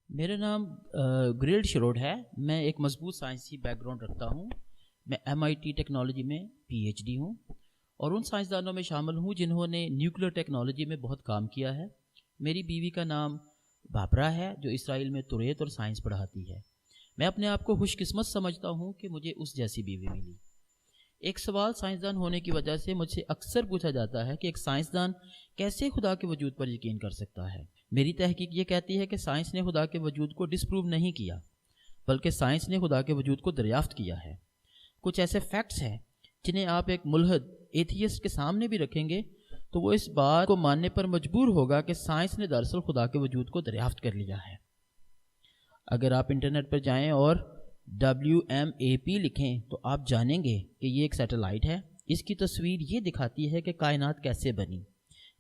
میرا نام گریلڈ شروڈ ہے. میں ایک مضبوط سائنسی بیک گراؤنڈ رکھتا ہوں. میں MIT ٹیکنالوجی میں PhD ہوں اور ان سائنسدانوں میں شامل ہوں جنہوں نے نیوکلیر ٹیکنالوجی میں بہت کام کیا ہے. میری بیوی کا نام بابرا ہے جو اسرائیل میں توریت اور سائنس پڑھاتی ہے. میں اپنے آپ کو خوش قسمت سمجھتا ہوں کہ مجھے اس جیسی بیوی ملی. ایک سوال سائنسدان ہونے کی وجہ سے مجھ سے اکثر پوچھا جاتا ہے کہ ایک سائنسدان کیسے خدا کے وجود پر یقین کر سکتا ہے. میری تحقیق یہ کہتی ہے کہ سائنس نے خدا کے وجود کو ڈسپروو نہیں کیا بلکہ سائنس نے خدا کے وجود کو دریافت کیا ہے. کچھ ایسے فیکٹس ہیں جنہیں آپ ایک ملحد ایتھیسٹ کے سامنے بھی رکھیں گے تو وہ اس بات کو ماننے پر مجبور ہوگا کہ سائنس نے دراصل خدا کے وجود کو دریافت کر لیا ہے. اگر آپ انٹرنیٹ پر جائیں اور WMAP لکھیں تو آپ جانیں گے کہ یہ ایک سیٹلائٹ ہے. اس کی تصویر یہ دکھاتی ہے کہ کائنات کیسے بنی.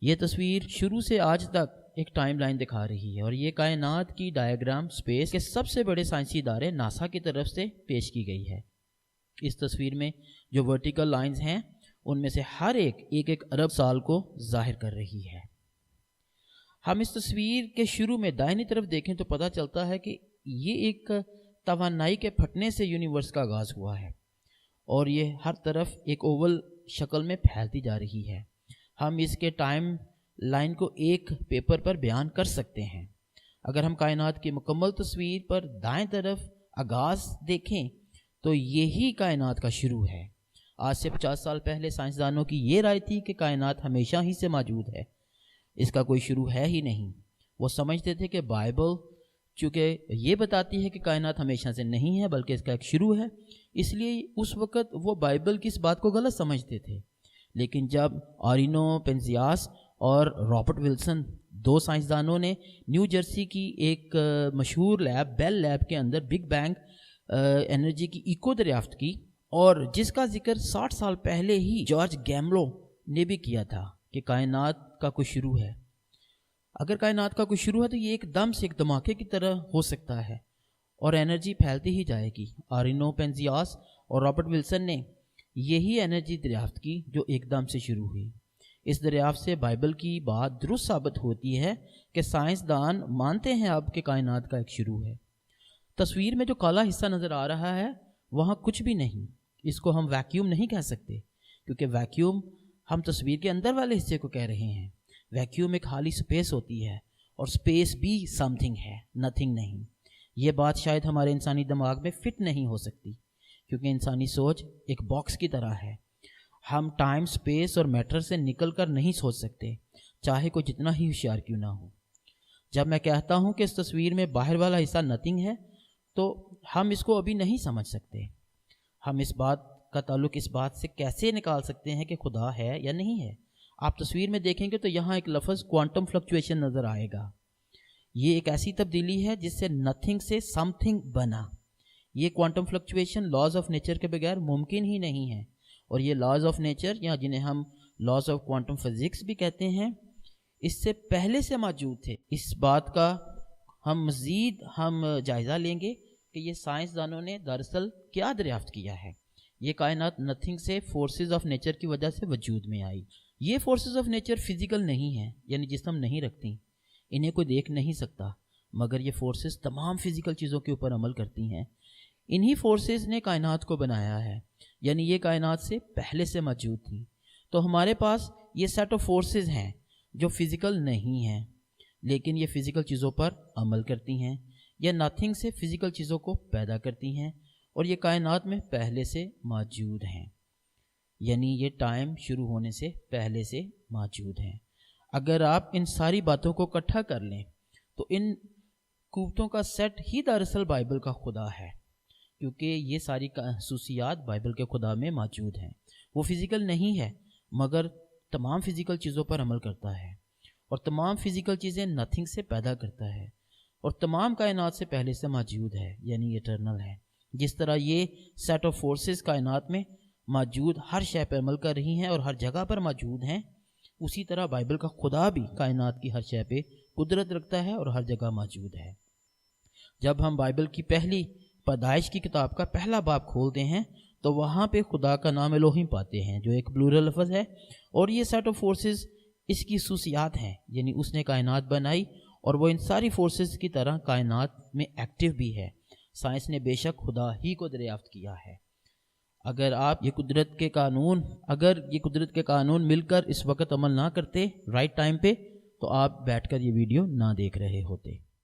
یہ تصویر شروع سے آج تک ایک ٹائم لائن دکھا رہی ہے اور یہ کائنات کی ڈائیگرام اسپیس کے سب سے بڑے سائنسی ادارے ناسا کی طرف سے پیش کی گئی ہے. اس تصویر میں جو ورٹیکل لائنز ہیں ان میں سے ہر ایک ارب سال کو ظاہر کر رہی ہے. ہم اس تصویر کے شروع میں دائنی طرف دیکھیں تو پتہ چلتا ہے کہ یہ ایک توانائی کے پھٹنے سے یونیورس کا آغاز ہوا ہے اور یہ ہر طرف ایک اوول شکل میں پھیلتی جا رہی ہے. ہم اس کے ٹائم لائن کو ایک پیپر پر بیان کر سکتے ہیں. اگر ہم کائنات کی مکمل تصویر پر دائیں طرف آغاز دیکھیں تو یہی کائنات کا شروع ہے. آج سے 50 سال پہلے سائنسدانوں کی یہ رائے تھی کہ کائنات ہمیشہ ہی سے موجود ہے, اس کا کوئی شروع ہے ہی نہیں. وہ سمجھتے تھے کہ بائبل چونکہ یہ بتاتی ہے کہ کائنات ہمیشہ سے نہیں ہے بلکہ اس کا ایک شروع ہے, اس لیے اس وقت وہ بائبل کی اس بات کو غلط سمجھتے تھے. لیکن جب آرینو پینزیاس اور رابرٹ ولسن, دو سائنسدانوں نے نیو جرسی کی ایک مشہور لیب بیل لیب کے اندر بگ بینگ انرجی کی ایکو دریافت کی اور جس کا ذکر 60 سال پہلے ہی جارج گیملو نے بھی کیا تھا کہ کائنات کا کوئی شروع ہے. اگر کائنات کا کوئی شروع ہے تو یہ ایک دم سے ایک دھماکے کی طرح ہو سکتا ہے اور انرجی پھیلتی ہی جائے گی. آرینو پینزیاس اور رابرٹ ولسن نے یہی انرجی دریافت کی جو ایک دم سے شروع ہوئی. اس دریافت سے بائبل کی بات درست ثابت ہوتی ہے کہ سائنسدان مانتے ہیں اب کہ کائنات کا ایک شروع ہے. تصویر میں جو کالا حصہ نظر آ رہا ہے وہاں کچھ بھی نہیں. اس کو ہم ویکیوم نہیں کہہ سکتے کیونکہ ویکیوم ہم تصویر کے اندر والے حصے کو کہہ رہے ہیں. ویکیوم ایک خالی سپیس ہوتی ہے اور سپیس بھی سم تھنگ ہے, نتھنگ نہیں. یہ بات شاید ہمارے انسانی دماغ میں فٹ نہیں ہو سکتی کیونکہ انسانی سوچ ایک باکس کی طرح ہے. ہم ٹائم, سپیس اور میٹر سے نکل کر نہیں سوچ سکتے چاہے کوئی جتنا ہی ہوشیار کیوں نہ ہو. جب میں کہتا ہوں کہ اس تصویر میں باہر والا حصہ نتھنگ ہے تو ہم اس کو ابھی نہیں سمجھ سکتے. ہم اس بات کا تعلق اس بات سے کیسے نکال سکتے ہیں کہ خدا ہے یا نہیں ہے. آپ تصویر میں دیکھیں گے تو یہاں ایک لفظ کوانٹم فلکچویشن نظر آئے گا. یہ ایک ایسی تبدیلی ہے جس سے نتھنگ سے سم تھنگ بنا. یہ quantum fluctuation laws of nature کے بغیر ممکن ہی نہیں ہے اور یہ لاز آف نیچر یا جنہیں ہم لاز آف کوانٹم فزکس بھی کہتے ہیں اس سے پہلے سے موجود تھے. اس بات کا مزید جائزہ لیں گے کہ یہ سائنسدانوں نے دراصل کیا دریافت کیا ہے. یہ کائنات نتھنگ سے فورسز آف نیچر کی وجہ سے وجود میں آئی. یہ فورسز آف نیچر فزیکل نہیں ہیں, یعنی جسم نہیں رکھتی, انہیں کوئی دیکھ نہیں سکتا, مگر یہ فورسز تمام فزیکل چیزوں کے اوپر عمل کرتی ہیں. انہی فورسز نے کائنات کو بنایا ہے, یعنی یہ کائنات سے پہلے سے موجود تھی. تو ہمارے پاس یہ سیٹ آف فورسز ہیں جو فزیکل نہیں ہیں لیکن یہ فزیکل چیزوں پر عمل کرتی ہیں یا نتھنگ سے فزیکل چیزوں کو پیدا کرتی ہیں اور یہ کائنات میں پہلے سے موجود ہیں, یعنی یہ ٹائم شروع ہونے سے پہلے سے موجود ہیں. اگر آپ ان ساری باتوں کو اکٹھا کر لیں تو ان قوتوں کا سیٹ ہی دراصل بائبل کا خدا ہے کیونکہ یہ ساری خصوصیات بائبل کے خدا میں موجود ہیں. وہ فزیکل نہیں ہے مگر تمام فزیکل چیزوں پر عمل کرتا ہے اور تمام فزیکل چیزیں نتھنگ سے پیدا کرتا ہے اور تمام کائنات سے پہلے سے موجود ہے, یعنی ایٹرنل ہے. جس طرح یہ سیٹ آف فورسز کائنات میں موجود ہر شے پر عمل کر رہی ہیں اور ہر جگہ پر موجود ہیں, اسی طرح بائبل کا خدا بھی کائنات کی ہر شے پہ قدرت رکھتا ہے اور ہر جگہ موجود ہے. جب ہم بائبل کی پہلی پیدائش کی کتاب کا پہلا باب کھولتے ہیں تو وہاں پہ خدا کا نام الوہیم پاتے ہیں جو ایک پلورل لفظ ہے اور یہ سیٹ آف فورسز اس کی خصوصیات ہیں, یعنی اس نے کائنات بنائی اور وہ ان ساری فورسز کی طرح کائنات میں ایکٹیو بھی ہے۔ سائنس نے بے شک خدا ہی کو دریافت کیا ہے۔ اگر یہ قدرت کے قانون مل کر اس وقت عمل نہ کرتے رائٹ ٹائم پہ، تو آپ بیٹھ کر یہ ویڈیو نہ دیکھ رہے ہوتے۔